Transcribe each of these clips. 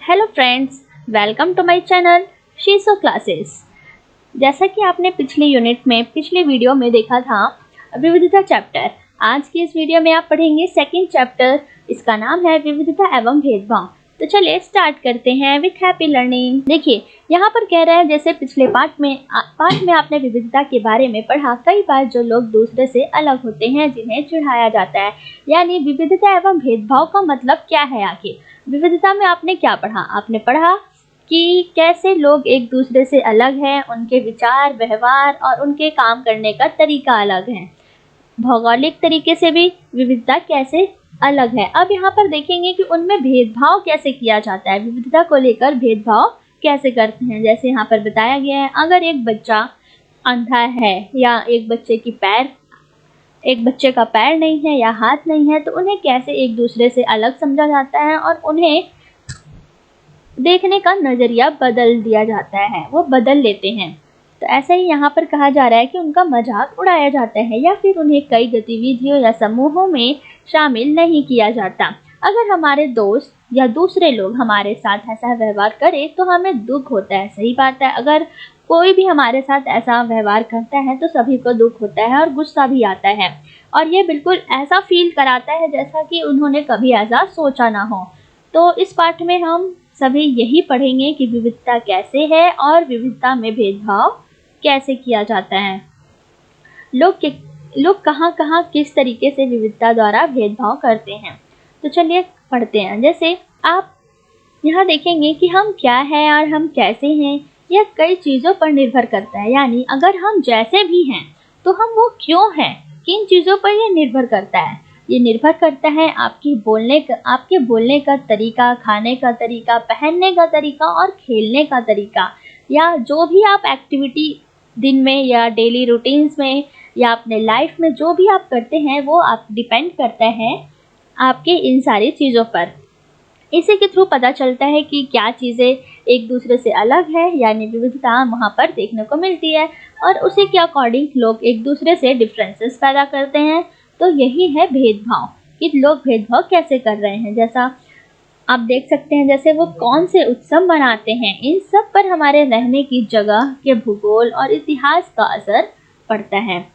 Hello friends, welcome to my channel Sheeso classes. जैसा कि आपने पिछले वीडियो में देखा था विविधता चैप्टर, आज की इस वीडियो में आप पढ़ेंगे सेकंड चैप्टर। इसका नाम है विविधता एवं भेदभाव। तो चलिए स्टार्ट करते हैं विथ हैप्पी लर्निंग। देखिए यहाँ पर कह रहा है, जैसे पिछले पार्ट में आपने विविधता के बारे में पढ़ा। कई बार जो लोग दूसरे से अलग होते हैं जिन्हें चिढ़ाया जाता है, यानी विविधता एवं भेदभाव का मतलब क्या है आखिर। विविधता में आपने क्या पढ़ा? आपने पढ़ा कि कैसे लोग एक दूसरे से अलग हैं, उनके विचार, व्यवहार और उनके काम करने का तरीका अलग है। भौगोलिक तरीके से भी विविधता कैसे अलग है। अब यहाँ पर देखेंगे कि उनमें भेदभाव कैसे किया जाता है, विविधता को लेकर भेदभाव कैसे करते हैं। जैसे यहाँ पर बताया गया है, अगर एक बच्चा अंधा है या एक बच्चे का पैर नहीं है या हाथ नहीं है, तो उन्हें कैसे एक दूसरे से अलग समझा जाता है और उन्हें देखने का नजरिया बदल दिया जाता है, वो बदल लेते हैं। तो ऐसा ही यहाँ पर कहा जा रहा है कि उनका मजाक उड़ाया जाता है या फिर उन्हें कई गतिविधियों या समूहों में शामिल नहीं किया जाता। अगर हमारे दोस्त या दूसरे लोग हमारे साथ ऐसा व्यवहार करें तो हमें दुख होता है। सही बात है, अगर कोई भी हमारे साथ ऐसा व्यवहार करता है तो सभी को दुख होता है और गुस्सा भी आता है, और ये बिल्कुल ऐसा फील कराता है जैसा कि उन्होंने कभी ऐसा सोचा ना हो। तो इस पाठ में हम सभी यही पढ़ेंगे कि विविधता कैसे है और विविधता में भेदभाव कैसे किया जाता है। लोग कहाँ किस तरीके से विविधता द्वारा भेदभाव करते हैं। तो चलिए पढ़ते हैं। जैसे आप यहाँ देखेंगे कि हम क्या हैं और हम कैसे हैं, यह कई चीज़ों पर निर्भर करता है। यानी अगर हम जैसे भी हैं तो हम वो क्यों हैं, किन चीज़ों पर यह निर्भर करता है। ये निर्भर करता है आपके बोलने का तरीका, खाने का तरीका, पहनने का तरीका और खेलने का तरीका, या जो भी आप एक्टिविटी दिन में या डेली रूटीन्स में या अपने लाइफ में जो भी आप करते हैं, वो आप डिपेंड करता है आपके इन सारी चीज़ों पर। इसी के थ्रू पता चलता है कि क्या चीज़ें एक दूसरे से अलग है, यानी विविधता वहाँ पर देखने को मिलती है, और उसी के अकॉर्डिंग लोग एक दूसरे से डिफरेंसेस पैदा करते हैं। तो यही है भेदभाव, कि लोग भेदभाव कैसे कर रहे हैं। जैसा आप देख सकते हैं, जैसे वो कौन से उत्सव मनाते हैं, इन सब पर हमारे रहने की जगह के भूगोल और इतिहास का असर पड़ता है।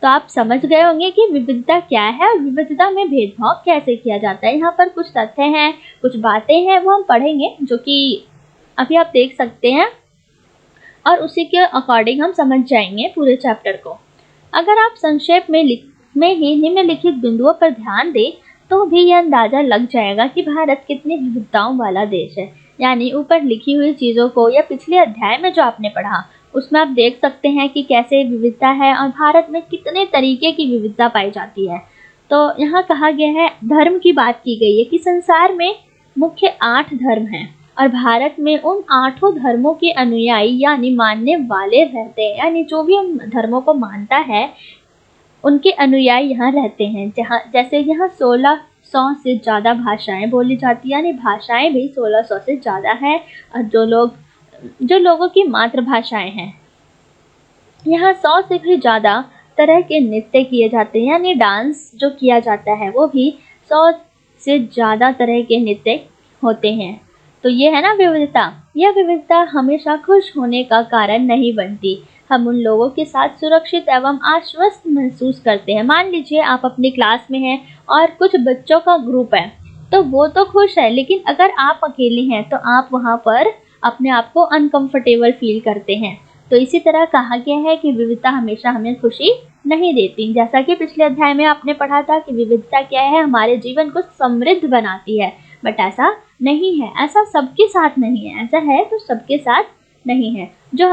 तो आप समझ गए होंगे कि विविधता क्या है और विविधता में भेदभाव कैसे किया जाता है। यहाँ पर कुछ तथ्य हैं, कुछ बातें हैं, वो हम पढ़ेंगे, जो कि अभी आप देख सकते हैं, और उसी के अकॉर्डिंग हम समझ जाएंगे पूरे चैप्टर को। अगर आप संक्षेप में ही निम्नलिखित बिंदुओं पर ध्यान दें तो भी यह अंदाजा लग जाएगा कि भारत कितनी विविधताओं वाला देश है। यानी ऊपर लिखी हुई चीज़ों को, या पिछले अध्याय में जो आपने पढ़ा उसमें आप देख सकते हैं कि कैसे विविधता है और भारत में कितने तरीके की विविधता पाई जाती है। तो यहाँ कहा गया है, धर्म की बात की गई है कि संसार में मुख्य 8 धर्म हैं और भारत में उन 8 धर्मों के अनुयायी यानी मानने वाले रहते हैं। यानी जो भी उन धर्मों को मानता है उनके अनुयायी यहाँ रहते हैं। जैसे यहाँ 1600 से ज़्यादा भाषाएं बोली जाती है, यानी भाषाएं भी 1600 से ज़्यादा है। और जो लोगों की मातृभाषाएं हैं, यहाँ 100 से भी ज़्यादा तरह के नृत्य किए जाते हैं, यानी डांस जो किया जाता है वो भी 100 से ज़्यादा तरह के नृत्य होते हैं। तो ये है ना विविधता। यह विविधता हमेशा खुश होने का कारण नहीं बनती। हम उन लोगों के साथ सुरक्षित एवं आश्वस्त महसूस करते हैं। मान लीजिए आप अपनी क्लास में हैं और कुछ बच्चों का ग्रुप है, तो वो तो खुश है, लेकिन अगर आप अकेले हैं तो आप वहाँ पर अपने आप को अनकंफर्टेबल फील करते हैं। तो इसी तरह कहा गया है कि विविधता हमेशा हमें खुशी नहीं देती। जैसा कि पिछले अध्याय में आपने पढ़ा था कि विविधता क्या है, हमारे जीवन को समृद्ध बनाती है। बट ऐसा नहीं है, ऐसा सबके साथ नहीं है। ऐसा है तो सबके साथ नहीं है। जो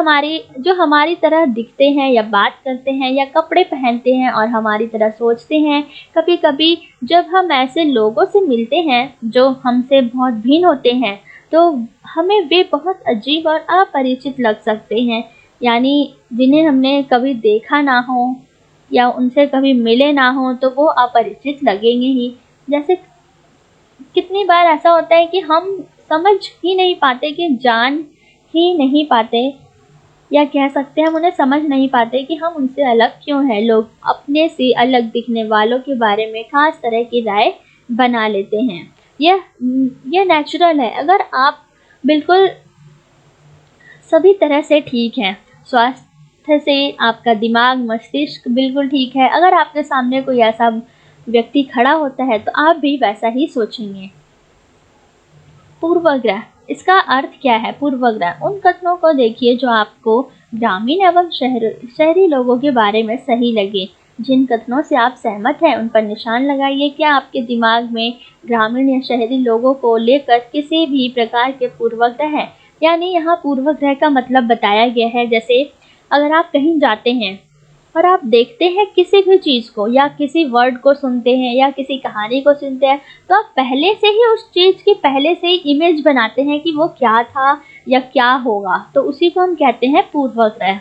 हमारी तरह दिखते हैं या बात करते हैं या कपड़े पहनते हैं और हमारी तरह सोचते हैं, कभी कभी जब हम ऐसे लोगों से मिलते हैं जो हमसे बहुत भिन्न होते हैं, तो हमें वे बहुत अजीब और अपरिचित लग सकते हैं। यानी जिन्हें हमने कभी देखा ना हो या उनसे कभी मिले ना हो, तो वो अपरिचित लगेंगे ही। जैसे कितनी बार ऐसा होता है कि हम समझ ही नहीं पाते, कि जान ही नहीं पाते, या कह सकते हैं हम उन्हें समझ नहीं पाते कि हम उनसे अलग क्यों हैं। लोग अपने से अलग दिखने वालों के बारे में खास तरह की राय बना लेते हैं। यह नेचुरल है। अगर आप बिल्कुल सभी तरह से ठीक है। स्वास्थ्य से आपका दिमाग, मस्तिष्क बिल्कुल ठीक है। अगर आपके सामने कोई ऐसा व्यक्ति खड़ा होता है तो आप भी वैसा ही सोचेंगे। पूर्वाग्रह, इसका अर्थ क्या है? पूर्वाग्रह उन कथनों को देखिए जो आपको ग्रामीण एवं शहरी लोगों के बारे में सही लगे। जिन कथनों से आप सहमत हैं उन पर निशान लगाइए। क्या आपके दिमाग में ग्रामीण या शहरी लोगों को लेकर किसी भी प्रकार के पूर्वाग्रह है? यानी यहाँ पूर्वाग्रह का मतलब बताया गया है, जैसे अगर आप कहीं जाते हैं और आप देखते हैं किसी भी चीज़ को या किसी वर्ड को सुनते हैं या किसी कहानी को सुनते हैं, तो आप पहले से ही उस चीज़ की पहले से ही इमेज बनाते हैं कि वो क्या था या क्या होगा, तो उसी को हम कहते हैं पूर्वाग्रह।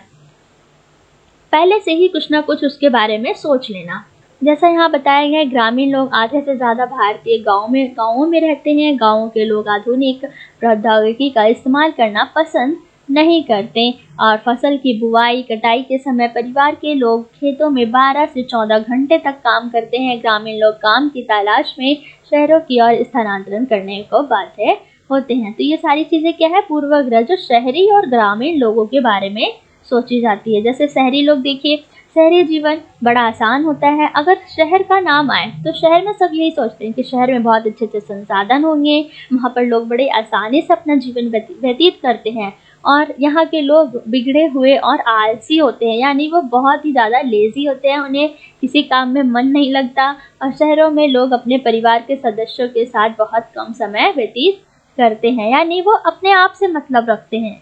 पहले से ही कुछ ना कुछ उसके बारे में सोच लेना। जैसा यहाँ बताया गया है, ग्रामीण लोग आधे से ज़्यादा भारतीय गाँवों में रहते हैं। गाँवों के लोग आधुनिक प्रौद्योगिकी का इस्तेमाल करना पसंद नहीं करते और फसल की बुआई कटाई के समय परिवार के लोग खेतों में 12 से 14 घंटे तक काम करते हैं। ग्रामीण लोग काम की तलाश में शहरों की ओर स्थानांतरण करने को बाध्य होते हैं। तो ये सारी चीज़ें क्या है? पूर्वाग्रह जो शहरी और ग्रामीण लोगों के बारे में सोची जाती है। जैसे शहरी लोग देखिए, शहरी जीवन बड़ा आसान होता है। अगर शहर का नाम आए तो शहर में सब यही सोचते हैं कि शहर में बहुत अच्छे अच्छे संसाधन होंगे, वहाँ पर लोग बड़े आसानी से अपना जीवन व्यतीत करते हैं। और यहाँ के लोग बिगड़े हुए और आलसी होते हैं, यानी वो बहुत ही ज़्यादा लेज़ी होते हैं, उन्हें किसी काम में मन नहीं लगता। और शहरों में लोग अपने परिवार के सदस्यों के साथ बहुत कम समय व्यतीत करते हैं, यानी वो अपने आप से मतलब रखते हैं।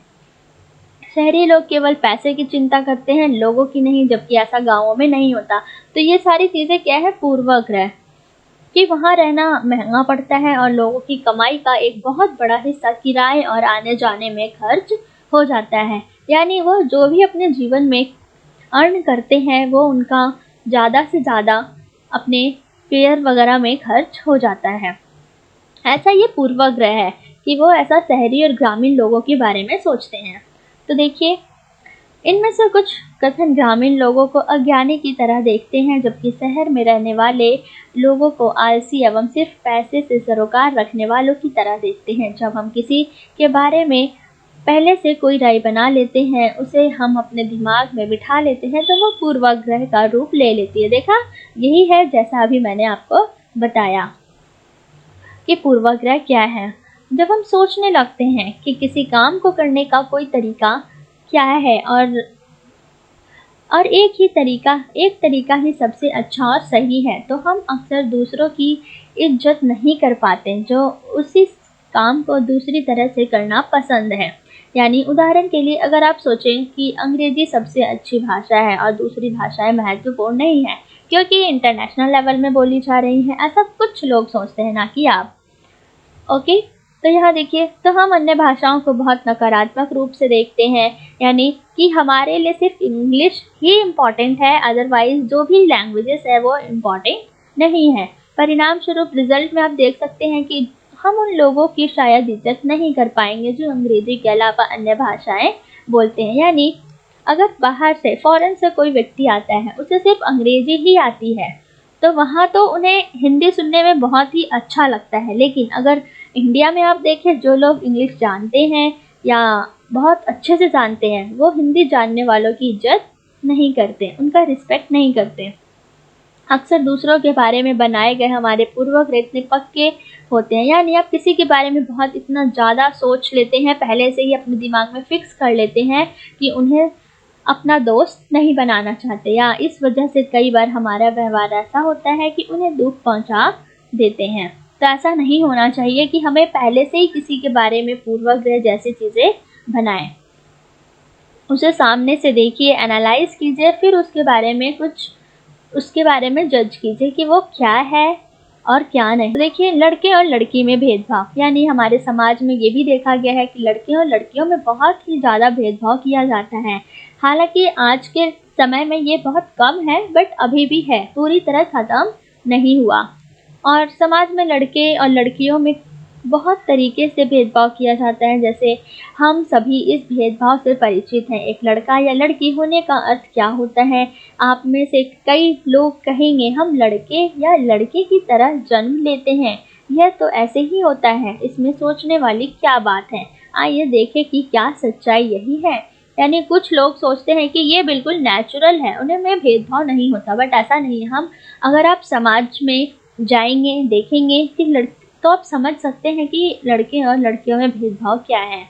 शहरी लोग केवल पैसे की चिंता करते हैं, लोगों की नहीं, जबकि ऐसा गाँवों में नहीं होता। तो ये सारी चीज़ें क्या है? पूर्वाग्रह कि वहाँ रहना महंगा पड़ता है और लोगों की कमाई का एक बहुत बड़ा हिस्सा किराए और आने जाने में खर्च हो जाता है। यानी वो जो भी अपने जीवन में अर्न करते हैं वो उनका ज़्यादा से ज़्यादा अपने फेयर वगैरह में खर्च हो जाता है। ऐसा ये पूर्वाग्रह है कि वो ऐसा शहरी और ग्रामीण लोगों के बारे में सोचते हैं। तो देखिए, इनमें से कुछ कथन ग्रामीण लोगों को अज्ञानी की तरह देखते हैं, जबकि शहर में रहने वाले लोगों को आलसी एवं सिर्फ पैसे से सरोकार रखने वालों की तरह देखते हैं। जब हम किसी के बारे में पहले से कोई राय बना लेते हैं, उसे हम अपने दिमाग में बिठा लेते हैं, तो वो पूर्वाग्रह का रूप ले लेती है। देखा, यही है जैसा अभी मैंने आपको बताया कि पूर्वाग्रह क्या है। जब हम सोचने लगते हैं कि किसी काम को करने का कोई तरीका क्या है और एक तरीका ही सबसे अच्छा और सही है, तो हम अक्सर दूसरों की इज्जत नहीं कर पाते जो उसी काम को दूसरी तरह से करना पसंद है। यानी उदाहरण के लिए अगर आप सोचें कि अंग्रेजी सबसे अच्छी भाषा है और दूसरी भाषाएं महत्वपूर्ण नहीं है क्योंकि इंटरनेशनल लेवल में बोली जा रही हैं, ऐसा कुछ लोग सोचते हैं, ना कि आप। ओके, तो यहाँ देखिए, तो हम अन्य भाषाओं को बहुत नकारात्मक रूप से देखते हैं, यानी कि हमारे लिए सिर्फ इंग्लिश ही इम्पॉर्टेंट है, अदरवाइज जो भी लैंग्वेजेस है वो इम्पॉर्टेंट नहीं है। परिणाम स्वरूप रिजल्ट में आप देख सकते हैं कि हम उन लोगों की शायद इज्जत नहीं कर पाएंगे जो अंग्रेजी के अलावा अन्य भाषाएं बोलते हैं। यानी अगर बाहर से फॉरेन से कोई व्यक्ति आता है, उसे सिर्फ अंग्रेजी ही आती है, तो वहाँ तो उन्हें हिंदी सुनने में बहुत ही अच्छा लगता है। लेकिन अगर इंडिया में आप देखें, जो लोग इंग्लिश जानते हैं या बहुत अच्छे से जानते हैं, वो हिंदी जानने वालों की इज्जत नहीं करते, उनका रिस्पेक्ट नहीं करते। अक्सर दूसरों के बारे में बनाए गए हमारे पूर्वाग्रह इतने पक्के होते हैं, यानी आप किसी के बारे में बहुत इतना ज़्यादा सोच लेते हैं, पहले से ही अपने दिमाग में फिक्स कर लेते हैं कि उन्हें अपना दोस्त नहीं बनाना चाहते, या इस वजह से कई बार हमारा व्यवहार ऐसा होता है कि उन्हें दुख पहुंचा देते हैं। तो ऐसा नहीं होना चाहिए कि हमें पहले से ही किसी के बारे में पूर्वाग्रह जैसी चीज़ें बनाएं। उसे सामने से देखिए, एनालाइज कीजिए, फिर उसके बारे में जज कीजिए कि वो क्या है और क्या नहीं। देखिए, लड़के और लड़की में भेदभाव, यानी हमारे समाज में ये भी देखा गया है कि लड़के और लड़कियों में बहुत ही ज़्यादा भेदभाव किया जाता है। हालांकि आज के समय में ये बहुत कम है, बट अभी भी है, पूरी तरह ख़त्म नहीं हुआ। और समाज में लड़के और लड़कियों में बहुत तरीके से भेदभाव किया जाता है। जैसे हम सभी इस भेदभाव से परिचित हैं। एक लड़का या लड़की होने का अर्थ क्या होता है? आप में से कई लोग कहेंगे हम लड़के या लड़की की तरह जन्म लेते हैं, यह तो ऐसे ही होता है, इसमें सोचने वाली क्या बात है। आइए देखें कि क्या सच्चाई यही है। यानी कुछ लोग सोचते हैं कि ये बिल्कुल नेचुरल है, उन्हें में भेदभाव नहीं होता, बट ऐसा नहीं है। हम अगर आप समाज में जाएंगे, देखेंगे कि तो आप समझ सकते हैं कि लड़के और लड़कियों में भेदभाव क्या है।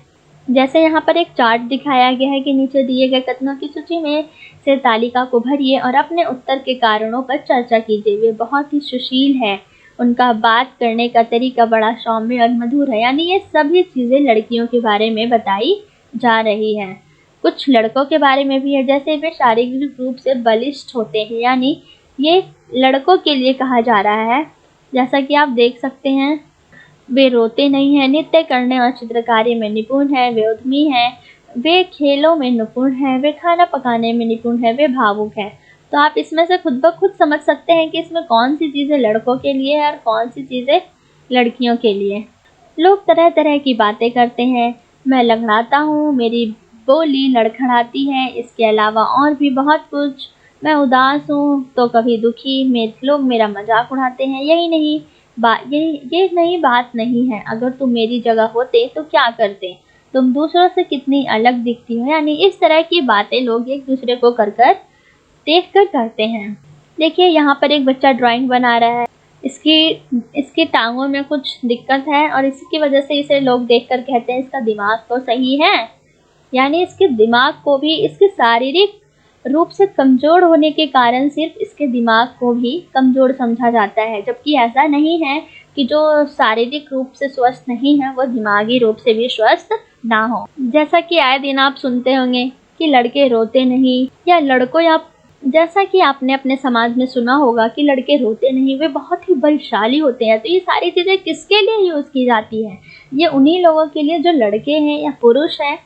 जैसे यहाँ पर एक चार्ट दिखाया गया है कि नीचे दिए गए कथनों की सूची में से तालिका को भरिए और अपने उत्तर के कारणों पर चर्चा कीजिए। वे बहुत ही सुशील है, उनका बात करने का तरीका बड़ा सौम्य और मधुर है। यानी ये सभी चीज़ें लड़कियों के बारे में बताई जा रही है। कुछ लड़कों के बारे में भी है, जैसे वे शारीरिक रूप से बलिष्ठ होते हैं, यानी ये लड़कों के लिए कहा जा रहा है। जैसा कि आप देख सकते हैं, वे रोते नहीं हैं, नृत्य करने और चित्रकारी में निपुण हैं, वे उद्यमी हैं, वे खेलों में निपुण हैं, वे खाना पकाने में निपुण हैं, वे भावुक हैं। तो आप इसमें से खुद ब खुद समझ सकते हैं कि इसमें कौन सी चीज़ें लड़कों के लिए है और कौन सी चीज़ें लड़कियों के लिए। लोग तरह तरह की बातें करते हैं। मैं लंगड़ाता हूँ, मेरी बोली लड़खड़ाती है, इसके अलावा और भी बहुत कुछ। मैं उदास हूँ तो कभी दुखी, लोग मेरा मजाक उड़ाते हैं। ये नई बात नहीं है। अगर तुम मेरी जगह होते तो क्या करते, तुम दूसरों से कितनी अलग दिखती हो। यानी इस तरह की बातें लोग एक दूसरे को देख कर करते हैं। देखिए यहाँ पर एक बच्चा ड्राइंग बना रहा है, इसकी टांगों में कुछ दिक्कत है और इसकी वजह से इसे लोग देखकर कहते हैं इसका दिमाग तो सही है। यानी इसके दिमाग को भी, इसके शारीरिक रूप से कमजोर होने के कारण सिर्फ इसके दिमाग को भी कमजोर समझा जाता है, जबकि ऐसा नहीं है कि जो शारीरिक रूप से स्वस्थ नहीं है वो दिमागी रूप से भी स्वस्थ ना हो। जैसा कि आए दिन आप सुनते होंगे कि लड़के रोते नहीं, या जैसा कि आपने अपने समाज में सुना होगा कि लड़के रोते नहीं, वे बहुत ही बलशाली होते हैं। तो ये सारी चीज़ें किसके लिए यूज़ की जाती है? ये उन्हीं लोगों के लिए जो लड़के हैं या पुरुष हैं,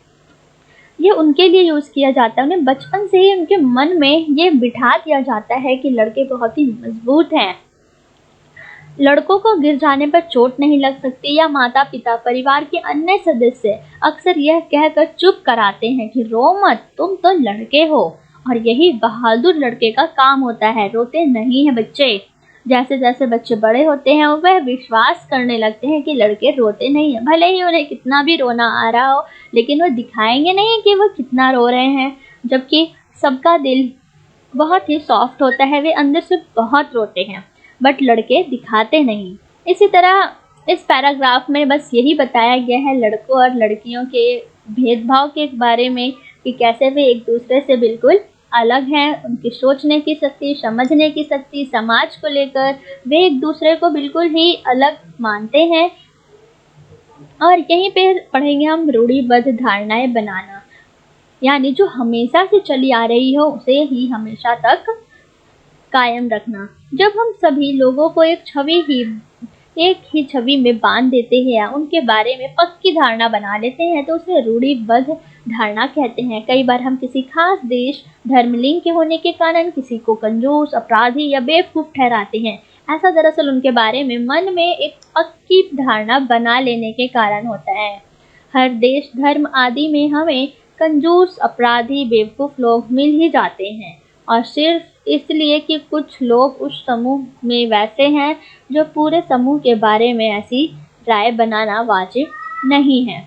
ये उनके लिए यूज़ किया जाता है। उन्हें बचपन से ही उनके मन में ये बिठा दिया जाता है कि लड़के बहुत ही मजबूत हैं, लड़कों को गिर जाने पर चोट नहीं लग सकती। या माता पिता, परिवार के अन्य सदस्य अक्सर यह कहकर चुप कराते हैं कि रो मत, तुम तो लड़के हो। और यही बहादुर लड़के का काम होता है, रोते नहीं हैं बच्चे। जैसे जैसे बच्चे बड़े होते हैं वह विश्वास करने लगते हैं कि लड़के रोते नहीं हैं। भले ही उन्हें कितना भी रोना आ रहा हो, लेकिन वो दिखाएंगे नहीं कि वो कितना रो रहे हैं। जबकि सबका दिल बहुत ही सॉफ्ट होता है, वे अंदर से बहुत रोते हैं, बट लड़के दिखाते नहीं। इसी तरह इस पैराग्राफ में बस यही बताया गया है लड़कों और लड़कियों के भेदभाव के बारे में, कि कैसे वे एक दूसरे से बिल्कुल अलग हैं। उनकी सोचने की शक्ति, समझने की शक्ति, समाज को लेकर वे एक दूसरे को बिल्कुल ही अलग मानते हैं। और यहीं पे पढ़ेंगे हम रूढ़िबद्ध धारणाएं बनाना, यानी जो हमेशा से चली आ रही हो उसे ही हमेशा तक कायम रखना। जब हम सभी लोगों को एक ही छवि में बांध देते हैं या उनके बारे में पक्की धारणा बना लेते हैं तो उसे रूढ़िबद्ध धारणा कहते हैं। कई बार हम किसी खास देश, धर्म, लिंग के होने के कारण किसी को कंजूस, अपराधी या बेवकूफ ठहराते हैं। ऐसा दरअसल उनके बारे में मन में एक पक्की धारणा बना लेने के कारण होता है। हर देश, धर्म आदि में हमें कंजूस, अपराधी, बेवकूफ लोग मिल ही जाते हैं, और सिर्फ इसलिए कि कुछ लोग उस समूह में वैसे हैं जो पूरे समूह के बारे में ऐसी राय बनाना वाजिब नहीं है।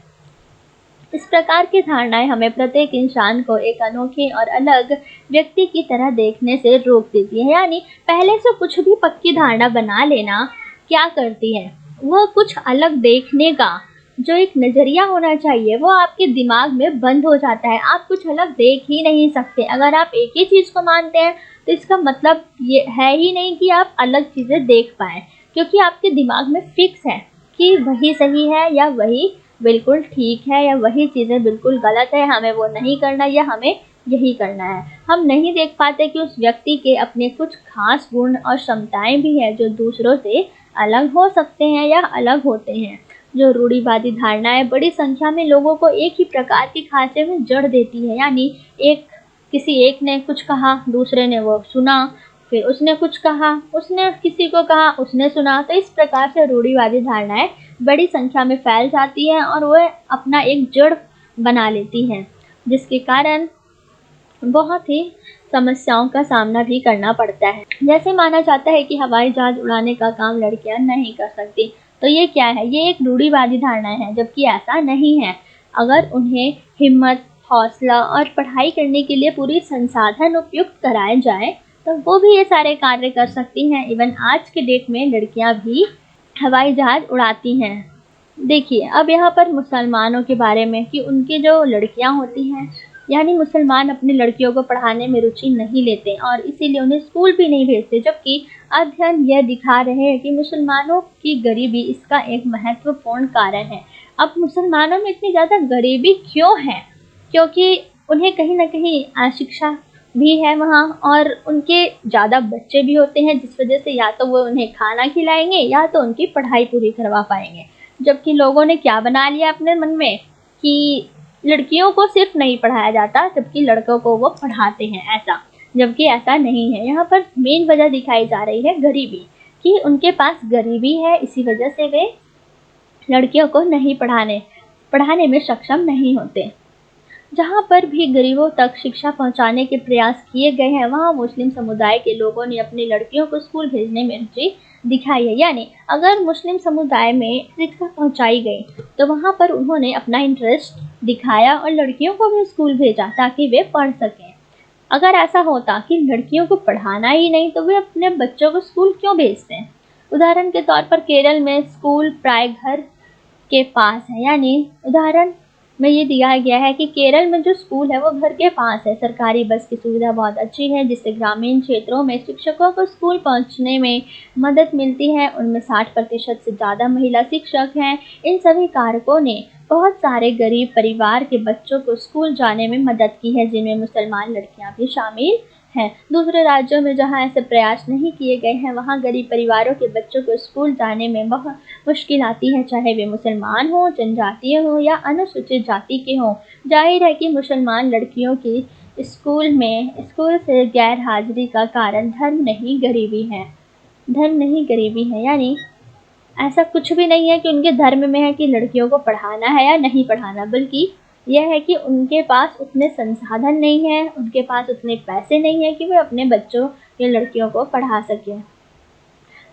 इस प्रकार की धारणाएं हमें प्रत्येक इंसान को एक अनोखे और अलग व्यक्ति की तरह देखने से रोक देती है। यानी पहले से कुछ भी पक्की धारणा बना लेना क्या करती है, वह कुछ अलग देखने का जो एक नज़रिया होना चाहिए वो आपके दिमाग में बंद हो जाता है। आप कुछ अलग देख ही नहीं सकते। अगर आप एक ही चीज़ को मानते हैं तो इसका मतलब ये है ही नहीं कि आप अलग चीज़ें देख पाएँ, क्योंकि आपके दिमाग में फिक्स है कि वही सही है या वही बिल्कुल ठीक है या वही चीज़ें बिल्कुल गलत है, हमें वो नहीं करना या हमें यही करना है। हम नहीं देख पाते कि उस व्यक्ति के अपने कुछ खास गुण और क्षमताएं भी हैं जो दूसरों से अलग हो सकते हैं या अलग होते हैं। जो रूढ़िवादी धारणाएं बड़ी संख्या में लोगों को एक ही प्रकार की खांचे में जड़ देती है। यानी किसी एक ने कुछ कहा, दूसरे ने वो सुना, फिर उसने कुछ कहा, उसने किसी को कहा, उसने सुना। तो इस प्रकार से रूढ़िवादी धारणाएं बड़ी संख्या में फैल जाती हैं और वह अपना एक जड़ बना लेती हैं, जिसके कारण बहुत ही समस्याओं का सामना भी करना पड़ता है। जैसे माना जाता है कि हवाई जहाज उड़ाने का काम लड़कियां नहीं कर सकती, तो ये क्या है? ये एक रूढ़िवादी धारणा है, जबकि ऐसा नहीं है। अगर उन्हें हिम्मत, हौसला और पढ़ाई करने के लिए पूरी संसाधन उपयुक्त कराए जाए तो वो भी ये सारे कार्य कर सकती हैं। इवन आज के डेट में लड़कियां भी हवाई जहाज उड़ाती हैं। देखिए, अब यहाँ पर मुसलमानों के बारे में कि उनकी जो लड़कियां होती हैं, यानी मुसलमान अपनी लड़कियों को पढ़ाने में रुचि नहीं लेते और इसीलिए उन्हें स्कूल भी नहीं भेजते, जबकि अध्ययन यह दिखा रहे हैं कि मुसलमानों की गरीबी इसका एक महत्वपूर्ण कारण है। अब मुसलमानों में इतनी ज़्यादा गरीबी क्यों है? क्योंकि उन्हें कहीं ना कहीं अशिक्षा भी है वहाँ, और उनके ज़्यादा बच्चे भी होते हैं, जिस वजह से या तो वो उन्हें खाना खिलाएंगे या तो उनकी पढ़ाई पूरी करवा पाएंगे। जबकि लोगों ने क्या बना लिया अपने मन में कि लड़कियों को सिर्फ नहीं पढ़ाया जाता, जबकि लड़कों को वो पढ़ाते हैं, ऐसा। जबकि ऐसा नहीं है। यहाँ पर मेन वजह दिखाई जा रही है गरीबी, कि उनके पास गरीबी है, इसी वजह से वे लड़कियों को नहीं पढ़ाने में सक्षम नहीं होते। जहाँ पर भी गरीबों तक शिक्षा पहुँचाने के प्रयास किए गए हैं, वहाँ मुस्लिम समुदाय के लोगों ने अपनी लड़कियों को स्कूल भेजने में रुचि दिखाई है। यानी अगर मुस्लिम समुदाय में शिक्षा पहुँचाई गई तो वहाँ पर उन्होंने अपना इंटरेस्ट दिखाया और लड़कियों को भी स्कूल भेजा ताकि वे पढ़ सकें। अगर ऐसा होता कि लड़कियों को पढ़ाना ही नहीं तो वे अपने बच्चों को स्कूल क्यों भेजते हैं? उदाहरण के तौर पर केरल में स्कूल प्राय घर के पास है। यानी उदाहरण में ये दिया गया है कि केरल में जो स्कूल है वो घर के पास है। सरकारी बस की सुविधा बहुत अच्छी है, जिससे ग्रामीण क्षेत्रों में शिक्षकों को स्कूल पहुंचने में मदद मिलती है। उनमें 60% से ज़्यादा महिला शिक्षक हैं। इन सभी कारकों ने बहुत सारे गरीब परिवार के बच्चों को स्कूल जाने में मदद की है, जिनमें मुसलमान लड़कियां भी शामिल हैं। दूसरे राज्यों में जहां ऐसे प्रयास नहीं किए गए हैं, वहां गरीब परिवारों के बच्चों को स्कूल जाने में बहुत मुश्किल आती है, चाहे वे मुसलमान हों, जनजातीय हों या अनुसूचित जाति के हों। जाहिर है कि मुसलमान लड़कियों की स्कूल से गैर हाजिरी का कारण धर्म नहीं गरीबी है। यानी ऐसा कुछ भी नहीं है कि उनके धर्म में है कि लड़कियों को पढ़ाना है या नहीं पढ़ाना, बल्कि यह है कि उनके पास उतने संसाधन नहीं है, उनके पास उतने पैसे नहीं है कि वे अपने बच्चों या लड़कियों को पढ़ा सकें।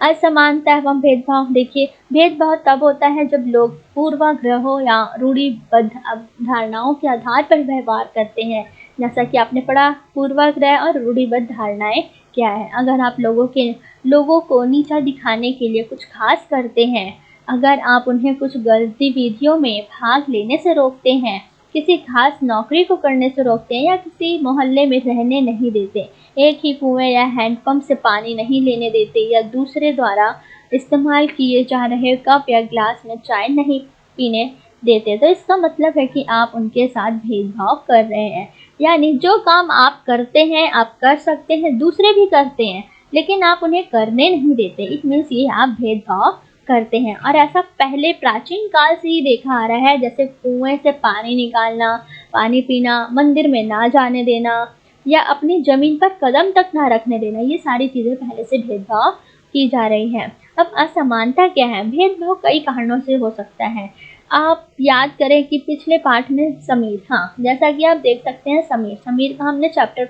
असमानता एवं भेदभाव। देखिए, भेदभाव तब होता है जब लोग पूर्वाग्रहों या रूढ़िबद्ध धारणाओं के आधार पर व्यवहार करते हैं। जैसा कि आपने पढ़ा, पूर्वाग्रह और रूढ़िबद्ध धारणाएं क्या है। अगर आप लोगों को नीचा दिखाने के लिए कुछ खास करते हैं, अगर आप उन्हें कुछ गतिविधियों में भाग लेने से रोकते हैं, किसी खास नौकरी को करने से रोकते हैं या किसी मोहल्ले में रहने नहीं देते, एक ही कुएं या हैंडपंप से पानी नहीं लेने देते या दूसरे द्वारा इस्तेमाल किए जा रहे कप या ग्लास में चाय नहीं पीने देते, तो इसका मतलब है कि आप उनके साथ भेदभाव कर रहे हैं। यानी जो काम आप करते हैं, आप कर सकते हैं, दूसरे भी करते हैं, लेकिन आप उन्हें करने नहीं देते, इट मीन्स ये आप भेदभाव करते हैं। और ऐसा पहले प्राचीन काल से ही देखा आ रहा है, जैसे कुएं से पानी निकालना, पानी पीना, मंदिर में ना जाने देना या अपनी जमीन पर कदम तक ना रखने देना, ये सारी चीज़ें पहले से भेदभाव की जा रही हैं। अब असमानता क्या है? भेदभाव कई कारणों से हो सकता है। आप याद करें कि पिछले पाठ में समीर, हाँ, जैसा कि आप देख सकते हैं समीर का हमने चैप्टर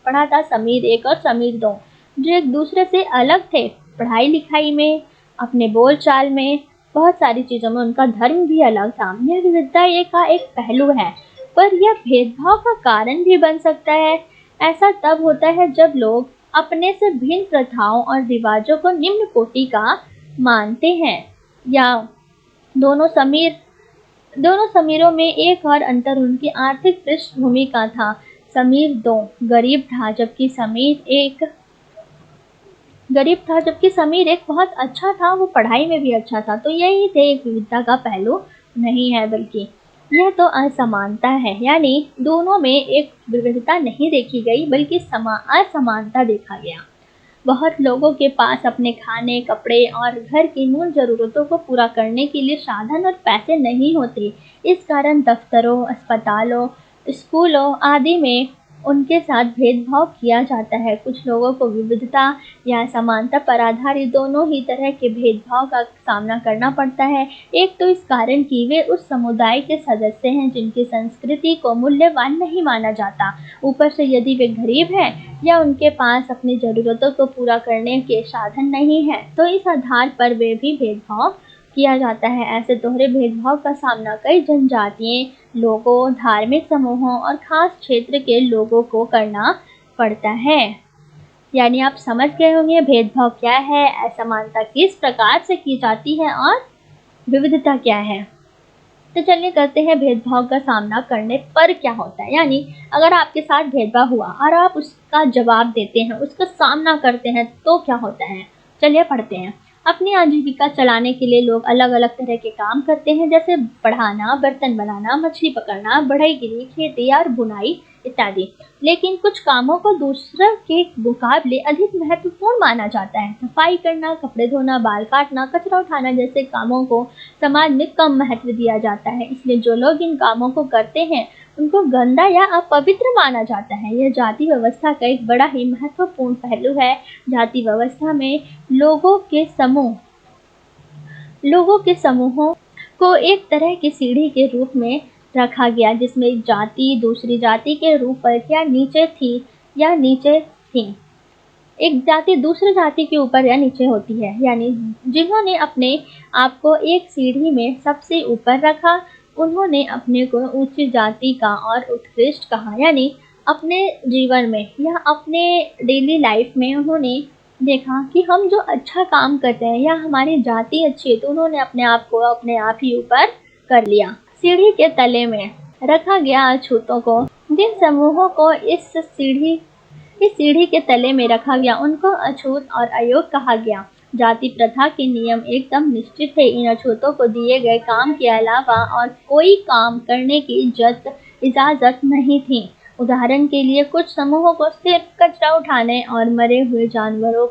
पढ़ा था, समीर 1 और समीर 2, जो एक दूसरे से अलग थे पढ़ाई लिखाई में, अपने बोलचाल में, बहुत सारी चीज़ों में। उनका धर्म भी अलग था। यह विविधता का एक पहलू है, पर यह भेदभाव का कारण भी बन सकता है। ऐसा तब होता है जब लोग अपने से भिन्न प्रथाओं और रिवाजों को निम्न कोटि का मानते हैं। या दोनों समीरों में एक और अंतर उनकी आर्थिक पृष्ठभूमि का था। समीर 2 गरीब था, जबकि समीर एक बहुत अच्छा था, वो पढ़ाई में भी अच्छा था। तो यही थे एक विविधता का पहलू नहीं है, बल्कि यह तो असमानता है। यानी दोनों में एक विविधता नहीं देखी गई, बल्कि असमानता देखा गया। बहुत लोगों के पास अपने खाने, कपड़े और घर की मूल ज़रूरतों को पूरा करने के लिए साधन और पैसे नहीं होते। इस कारण दफ्तरों, अस्पतालों, स्कूलों आदि में उनके साथ भेदभाव किया जाता है। कुछ लोगों को विविधता या समानता पर आधारित दोनों ही तरह के भेदभाव का सामना करना पड़ता है। एक तो इस कारण कि वे उस समुदाय के सदस्य हैं जिनकी संस्कृति को मूल्यवान नहीं माना जाता। ऊपर से यदि वे गरीब हैं या उनके पास अपनी ज़रूरतों को पूरा करने के साधन नहीं है, तो इस आधार पर वे भी भेदभाव किया जाता है। ऐसे दोहरे भेदभाव का सामना कई जनजातीय लोगों, धार्मिक समूहों और खास क्षेत्र के लोगों को करना पड़ता है। यानी आप समझ गए होंगे भेदभाव क्या है, असमानता किस प्रकार से की जाती है और विविधता क्या है। तो चलिए करते हैं भेदभाव का सामना करने पर क्या होता है। यानी अगर आपके साथ भेदभाव हुआ और आप उसका जवाब देते हैं, उसका सामना करते हैं तो क्या होता है। चलिए पढ़ते हैं। अपनी आजीविका चलाने के लिए लोग अलग अलग तरह के काम करते हैं, जैसे पढ़ाना, बर्तन बनाना, मछली पकड़ना, बढ़ईगिरी, खेती और बुनाई इत्यादि। लेकिन कुछ कामों को दूसरों के मुकाबले अधिक महत्वपूर्ण माना जाता है। सफाई करना, कपड़े धोना, बाल काटना, कचरा उठाना जैसे कामों को समाज में कम महत्व दिया जाता है। इसलिए जो लोग इन कामों को करते हैं उनको गंदा या अपवित्र माना जाता है। यह जाति व्यवस्था का एक बड़ा ही महत्वपूर्ण पहलू है। जाति व्यवस्था में लोगों के समूहों को एक तरह की सीढ़ी के रूप में रखा गया, जिसमें एक जाति दूसरी जाति के रूप पर या नीचे थी। एक जाति दूसरी जाति के ऊपर या नीचे होती है। यानी जिन्होंने अपने आप को एक सीढ़ी में सबसे ऊपर रखा, उन्होंने अपने को ऊंची जाति का और उत्कृष्ट कहा। यानी अपने जीवन में या अपने डेली लाइफ में उन्होंने देखा कि हम जो अच्छा काम करते हैं या हमारी जाति अच्छी है, तो उन्होंने अपने आप को अपने आप ही ऊपर कर लिया। सीढ़ी के तले में रखा गया अछूतों को, जिन समूहों को इस सीढ़ी के तले में रखा गया, उनको अछूत और अयोग्य कहा गया। जाति प्रथा के नियम एकदम निश्चित थे। इन अछूतों को दिए गए काम के अलावा और कोई काम करने की इजाजत नहीं थी। उदाहरण के लिए कुछ समूहों को सिर्फ कचरा उठाने और मरे हुए जानवरों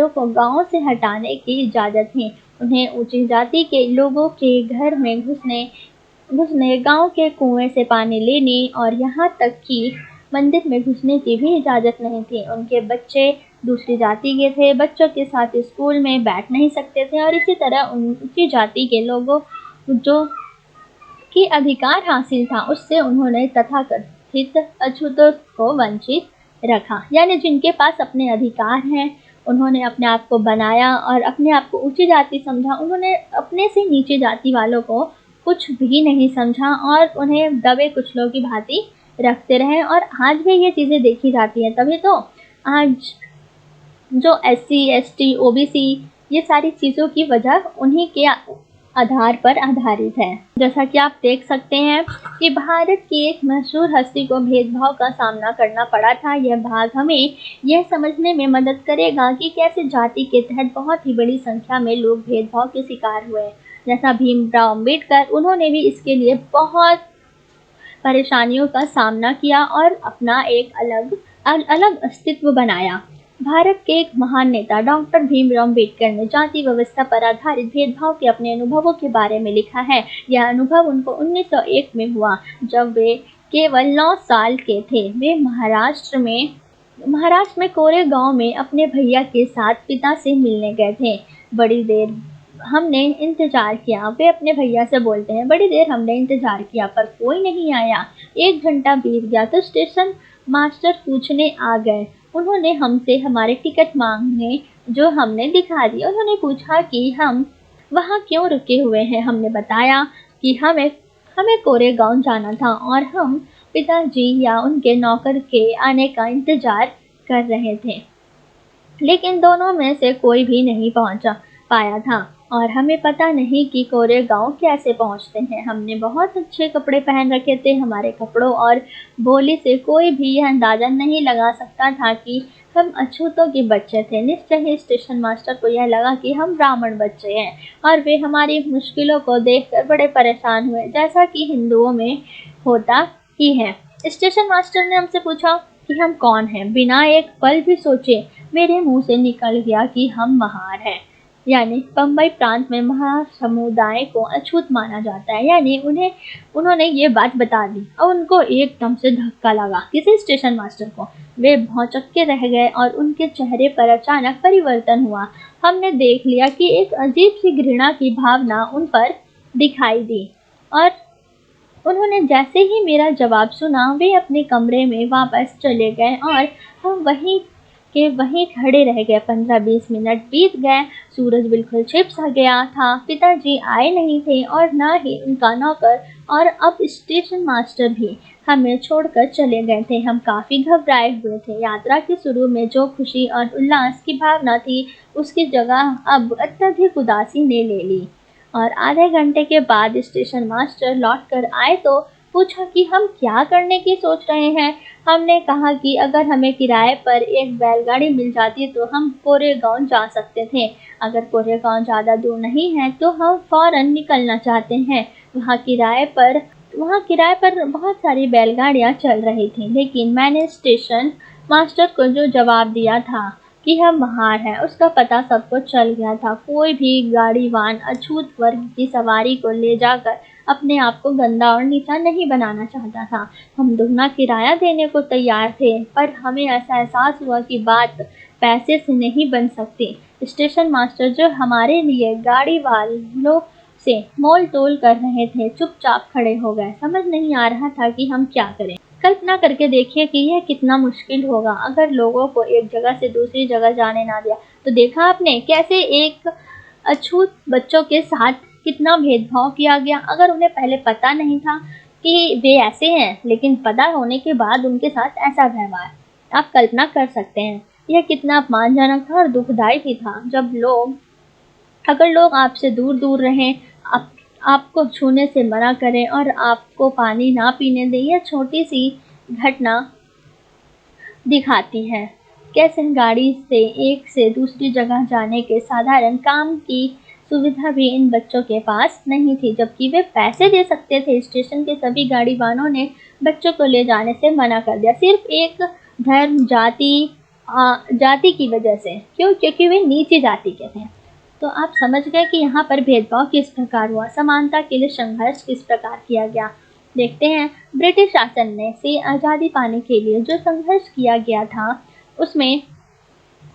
को गांव से हटाने की इजाजत थी। उन्हें ऊंची जाति के लोगों के घर में घुसने, गांव के कुएं से पानी लेने और यहाँ तक कि मंदिर में घुसने की भी इजाजत नहीं थी। उनके बच्चे दूसरी जाति के थे, बच्चों के साथ स्कूल में बैठ नहीं सकते थे और इसी तरह ऊंची जाति के लोगों जो की अधिकार हासिल था, उससे उन्होंने तथाकथित अछूतों को वंचित रखा। यानी जिनके पास अपने अधिकार हैं, उन्होंने अपने आप को बनाया और अपने आप को ऊंची जाति समझा। उन्होंने अपने से नीचे जाति वालों को कुछ भी नहीं समझा और उन्हें दबे कुचलों की भांति रखते रहे। और आज भी ये चीज़ें देखी जाती हैं। तभी तो आज जो SC ST OBC ये सारी चीज़ों की वजह उन्हीं के आधार पर आधारित है। जैसा कि आप देख सकते हैं कि भारत की एक मशहूर हस्ती को भेदभाव का सामना करना पड़ा था। यह भाग हमें यह समझने में मदद करेगा कि कैसे जाति के तहत बहुत ही बड़ी संख्या में लोग भेदभाव के शिकार हुए। जैसा भीमराव अम्बेडकर, उन्होंने भी इसके लिए बहुत परेशानियों का सामना किया और अपना एक अलग अस्तित्व बनाया। भारत के एक महान नेता डॉक्टर भीमराव अम्बेडकर ने जाति व्यवस्था पर आधारित भेदभाव के अपने अनुभवों के बारे में लिखा है। यह अनुभव उनको 1901 में हुआ, जब वे केवल 9 साल के थे। वे महाराष्ट्र में कोरेगांव में अपने भैया के साथ पिता से मिलने गए थे। बड़ी देर हमने इंतजार किया, वे अपने भैया से बोलते हैं, बड़ी देर हमने इंतजार किया पर कोई नहीं आया। 1 घंटा बीत गया तो स्टेशन मास्टर पूछने आ गए। उन्होंने हमसे हमारे टिकट मांगने जो हमने दिखा दी। उन्होंने पूछा कि हम वहाँ क्यों रुके हुए हैं। हमने बताया कि हमें कोरेगांव जाना था और हम पिताजी या उनके नौकर के आने का इंतजार कर रहे थे, लेकिन दोनों में से कोई भी नहीं पहुंच पाया था और हमें पता नहीं कि कोरेगांव कैसे पहुंचते हैं। हमने बहुत अच्छे कपड़े पहन रखे थे। हमारे कपड़ों और बोली से कोई भी यह अंदाजा नहीं लगा सकता था कि हम अछूतों के बच्चे थे। निश्चय ही स्टेशन मास्टर को यह लगा कि हम ब्राह्मण बच्चे हैं और वे हमारी मुश्किलों को देखकर बड़े परेशान हुए, जैसा कि हिंदुओं में होता ही है। स्टेशन मास्टर ने हमसे पूछा कि हम कौन हैं। बिना एक पल भी सोचे मेरे मुंह से निकल गया कि हम महार हैं। यानी बम्बई प्रांत में महार समुदाय को अछूत माना जाता है। यानी उन्होंने ये बात बता दी और उनको एकदम से धक्का लगा किसी स्टेशन मास्टर को। वे भौचक्के रह गए और उनके चेहरे पर अचानक परिवर्तन हुआ। हमने देख लिया कि एक अजीब सी घृणा की भावना उन पर दिखाई दी और उन्होंने जैसे ही मेरा जवाब सुना, वे अपने कमरे में वापस चले गए और हम वहीं के वहीं खड़े रह गए। 15-20 मिनट बीत गए। सूरज बिल्कुल छिप सा गया था। पिताजी आए नहीं थे और न ही उनका नौकर, और अब स्टेशन मास्टर भी हमें छोड़कर चले गए थे। हम काफी घबराए हुए थे। यात्रा के शुरू में जो खुशी और उल्लास की भावना थी, उसकी जगह अब अत्यधिक उदासी ने ले ली। और आधे घंटे के बाद स्टेशन मास्टर लौट कर आए तो पूछा कि हम क्या करने की सोच रहे हैं। हमने कहा कि अगर हमें किराए पर एक बैलगाड़ी मिल जाती तो हम कोरेगांव जा सकते थे। अगर कोरेगांव ज़्यादा दूर नहीं है तो हम फौरन निकलना चाहते हैं। वहाँ किराए पर बहुत सारी बैलगाड़ियाँ चल रही थीं, लेकिन मैंने स्टेशन मास्टर को जो जवाब दिया था कि हम बाहर हैं, उसका पता सबको चल गया था। कोई भी गाड़ीवान अछूत वर्ग की सवारी को ले जाकर अपने आप को गंदा और नीचा नहीं बनाना चाहता था। हम दुगना किराया देने को तैयार थे, पर हमें ऐसा एहसास हुआ कि बात पैसे से नहीं बन सकती। स्टेशन मास्टर, जो हमारे लिए गाड़ी वालों से मोल तोल कर रहे थे, चुपचाप खड़े हो गए। समझ नहीं आ रहा था कि हम क्या करें। कल्पना करके देखिए कि यह कितना मुश्किल होगा अगर लोगों को एक जगह से दूसरी जगह जाने ना दिया। तो देखा आपने कैसे एक अछूत बच्चों के साथ कितना भेदभाव किया गया। अगर उन्हें पहले पता नहीं था कि वे ऐसे हैं, लेकिन पता होने के बाद उनके साथ ऐसा व्यवहार, आप कल्पना कर सकते हैं यह कितना अपमानजनक था और दुखदाई भी था। अगर लोग आपसे दूर दूर रहें, आपको छूने से मना करें और आपको पानी ना पीने दें, यह छोटी सी घटना दिखाती है कैसे गाड़ी से एक से दूसरी जगह जाने के साधारण काम की सुविधा भी इन बच्चों के पास नहीं थी, जबकि वे पैसे दे सकते थे। स्टेशन के सभी गाड़ी वालों ने बच्चों को ले जाने से मना कर दिया, सिर्फ एक धर्म जाति की वजह से। क्योंकि वे नीची जाति के थे। तो आप समझ गए कि यहाँ पर भेदभाव किस प्रकार हुआ, समानता के लिए संघर्ष किस प्रकार किया गया। देखते हैं ब्रिटिश शासन से आज़ादी पाने के लिए जो संघर्ष किया गया था, उसमें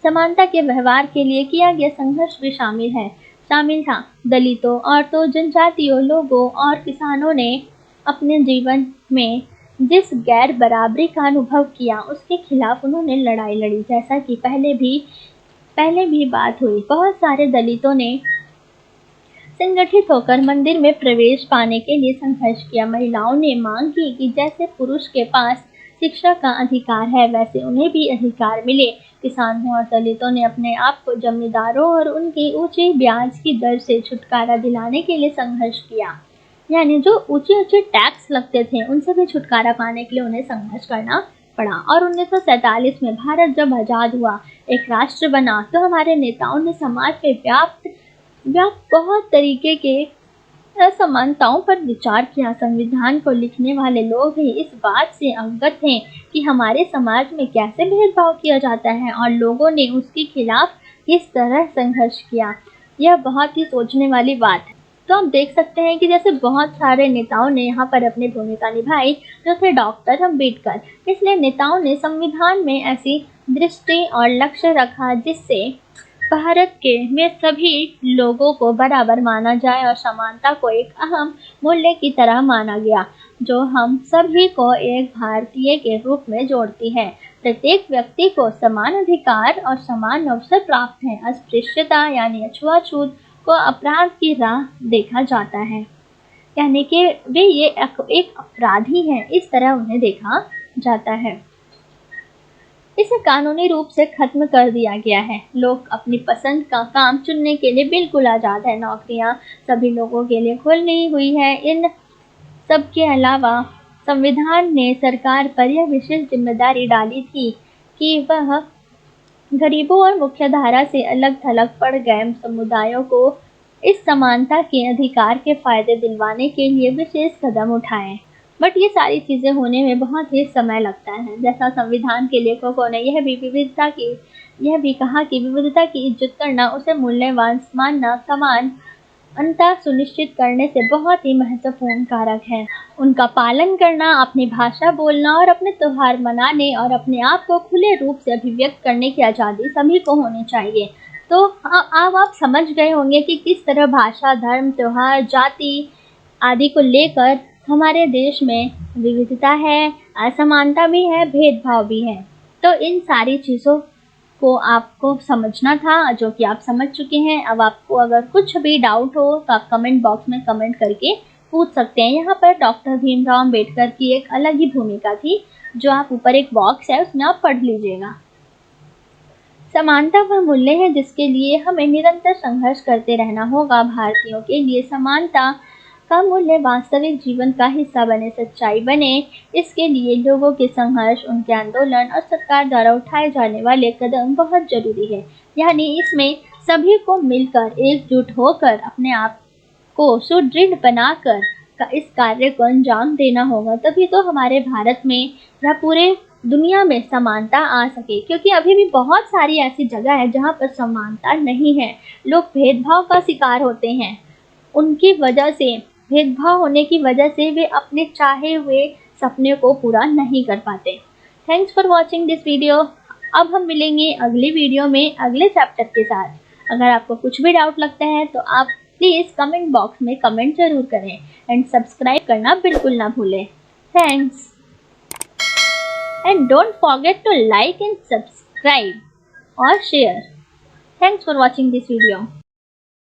समानता के व्यवहार के लिए किया गया संघर्ष भी शामिल था। दलितों, औरतों, जनजातियों लोगों और किसानों ने अपने जीवन में जिस गैर बराबरी का अनुभव किया, उसके खिलाफ उन्होंने लड़ाई लड़ी। जैसा कि पहले भी बात हुई, बहुत सारे दलितों ने संगठित होकर मंदिर में प्रवेश पाने के लिए संघर्ष किया। महिलाओं ने मांग की कि जैसे पुरुष के पास शिक्षा का अधिकार है, वैसे उन्हें भी अधिकार मिले। किसानों और दलितों ने अपने आप को जमींदारों और उनकी ऊंची ब्याज की दर से छुटकारा दिलाने के लिए संघर्ष किया। यानी जो ऊंचे टैक्स लगते थे, उनसे भी छुटकारा पाने के लिए उन्हें संघर्ष करना पड़ा। और 1947 में भारत जब आज़ाद हुआ, एक राष्ट्र बना, तो हमारे नेताओं ने समाज में व्याप्त बहुत तरीके के असमानताओं पर विचार किया। संविधान को लिखने वाले लोग भी इस बात से अवगत थे कि हमारे समाज में कैसे भेदभाव किया जाता है, और लोगों ने उसके खिलाफ किस तरह संघर्ष किया। यह बहुत ही सोचने वाली बात है। तो आप देख सकते हैं कि जैसे बहुत सारे नेताओं ने यहाँ पर अपनी भूमिका निभाई, जो थे डॉक्टर अम्बेडकर। इसलिए नेताओं ने संविधान में ऐसी दृष्टि और लक्ष्य रखा जिससे भारत में सभी लोगों को बराबर माना जाए और समानता को एक अहम मूल्य की तरह माना गया, जो हम सभी को एक भारतीय के रूप में जोड़ती है। प्रत्येक व्यक्ति को समान अधिकार और समान अवसर प्राप्त है। अस्पृश्यता यानी छुआछूत को अपराध की राह देखा जाता है, यानी कि वे ये एक अपराधी हैं, इस तरह उन्हें देखा जाता है। इसे कानूनी रूप से खत्म कर दिया गया है। लोग अपनी पसंद का काम चुनने के लिए बिल्कुल आज़ाद है। नौकरियां सभी लोगों के लिए खुली हुई है। इन सब के अलावा संविधान ने सरकार पर यह विशेष जिम्मेदारी डाली थी कि वह गरीबों और मुख्यधारा से अलग थलग पड़ गए समुदायों को इस समानता के अधिकार के फायदे दिलवाने के लिए विशेष कदम उठाएं। बट ये सारी चीज़ें होने में बहुत ही समय लगता है। जैसा संविधान के लेखकों ने यह भी कहा कि विविधता की इज्जत करना, उसे मूल्यवान मानना, समानता सुनिश्चित करने से बहुत ही महत्वपूर्ण कारक है। उनका पालन करना, अपनी भाषा बोलना और अपने त्योहार मनाने और अपने आप को खुले रूप से अभिव्यक्त करने की आज़ादी सभी को होनी चाहिए। तो अब आप समझ गए होंगे कि किस तरह भाषा, धर्म, त्योहार, जाति आदि को लेकर हमारे देश में विविधता है, असमानता भी है, भेदभाव भी है। तो इन सारी चीज़ों को आपको समझना था, जो कि आप समझ चुके हैं। अब आपको अगर कुछ भी डाउट हो तो आप कमेंट बॉक्स में कमेंट करके पूछ सकते हैं। यहाँ पर डॉक्टर भीमराव अंबेडकर की एक अलग ही भूमिका थी, जो आप ऊपर एक बॉक्स है उसमें आप पढ़ लीजिएगा। समानता वह मूल्य है जिसके लिए हमें निरंतर संघर्ष करते रहना होगा। भारतीयों के लिए समानता का मूल्य वास्तविक जीवन का हिस्सा बने, सच्चाई बने। इसके लिए लोगों के संघर्ष, उनके आंदोलन और सरकार द्वारा उठाए जाने वाले कदम बहुत जरूरी है। यानी इसमें सभी को मिलकर एकजुट होकर अपने आप को सुदृढ़ बनाकर इस कार्य को अंजाम देना होगा। तभी तो हमारे भारत में या पूरे दुनिया में समानता आ सके, क्योंकि अभी भी बहुत सारी ऐसी जगह है जहाँ पर समानता नहीं है। लोग भेदभाव का शिकार होते हैं। उनकी वजह से, भेदभाव होने की वजह से वे अपने चाहे हुए सपने को पूरा नहीं कर पाते। Thanks for watching this video. अब हम मिलेंगे अगली वीडियो में अगले चैप्टर के साथ। अगर आपको कुछ भी डाउट लगता है तो आप प्लीज़ कमेंट बॉक्स में कमेंट जरूर करें एंड सब्सक्राइब करना बिल्कुल ना भूलें। Thanks and don't forget to like and subscribe or share. Thanks for watching this video.